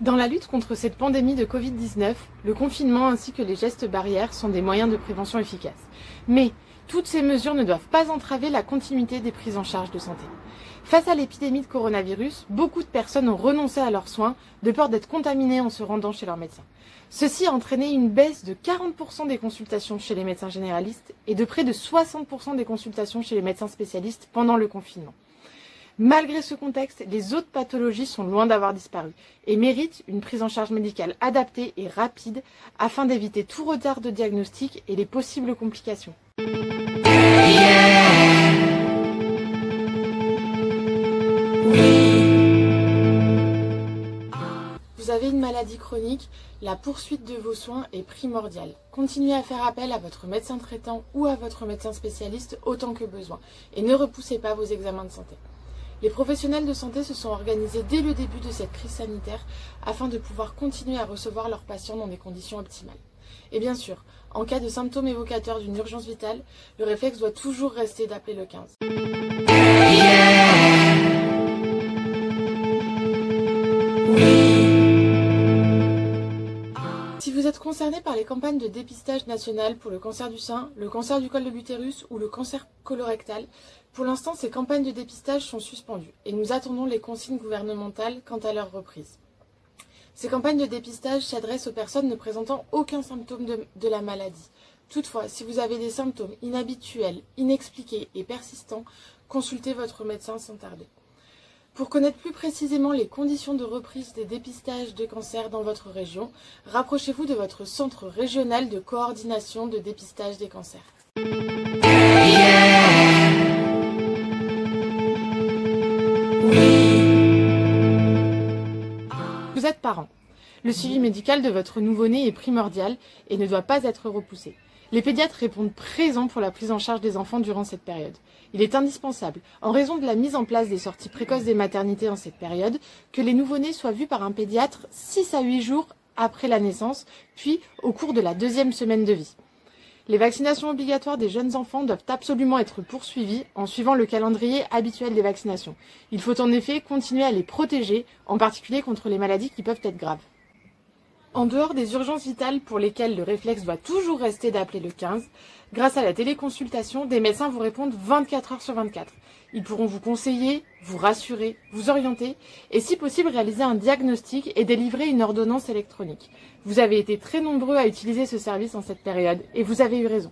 Dans la lutte contre cette pandémie de Covid-19, le confinement ainsi que les gestes barrières sont des moyens de prévention efficaces. Mais toutes ces mesures ne doivent pas entraver la continuité des prises en charge de santé. Face à l'épidémie de coronavirus, beaucoup de personnes ont renoncé à leurs soins de peur d'être contaminées en se rendant chez leur médecin. Ceci a entraîné une baisse de 40% des consultations chez les médecins généralistes et de près de 60% des consultations chez les médecins spécialistes pendant le confinement. Malgré ce contexte, les autres pathologies sont loin d'avoir disparu et méritent une prise en charge médicale adaptée et rapide afin d'éviter tout retard de diagnostic et les possibles complications. Vous avez une maladie chronique, la poursuite de vos soins est primordiale. Continuez à faire appel à votre médecin traitant ou à votre médecin spécialiste autant que besoin et ne repoussez pas vos examens de santé. Les professionnels de santé se sont organisés dès le début de cette crise sanitaire afin de pouvoir continuer à recevoir leurs patients dans des conditions optimales. Et bien sûr, en cas de symptômes évocateurs d'une urgence vitale, le réflexe doit toujours rester d'appeler le 15. Si vous êtes concerné par les campagnes de dépistage nationales pour le cancer du sein, le cancer du col de l'utérus ou le cancer colorectal, pour l'instant ces campagnes de dépistage sont suspendues et nous attendons les consignes gouvernementales quant à leur reprise. Ces campagnes de dépistage s'adressent aux personnes ne présentant aucun symptôme de la maladie. Toutefois, si vous avez des symptômes inhabituels, inexpliqués et persistants, consultez votre médecin sans tarder. Pour connaître plus précisément les conditions de reprise des dépistages de cancer dans votre région, rapprochez-vous de votre centre régional de coordination de dépistage des cancers. Vous êtes parent. Le suivi médical de votre nouveau-né est primordial et ne doit pas être repoussé. Les pédiatres répondent présents pour la prise en charge des enfants durant cette période. Il est indispensable, en raison de la mise en place des sorties précoces des maternités en cette période, que les nouveau-nés soient vus par un pédiatre 6 à 8 jours après la naissance, puis au cours de la 2e semaine de vie. Les vaccinations obligatoires des jeunes enfants doivent absolument être poursuivies en suivant le calendrier habituel des vaccinations. Il faut en effet continuer à les protéger, en particulier contre les maladies qui peuvent être graves. En dehors des urgences vitales pour lesquelles le réflexe doit toujours rester d'appeler le 15, grâce à la téléconsultation, des médecins vous répondent 24 heures sur 24. Ils pourront vous conseiller, vous rassurer, vous orienter et si possible réaliser un diagnostic et délivrer une ordonnance électronique. Vous avez été très nombreux à utiliser ce service en cette période et vous avez eu raison.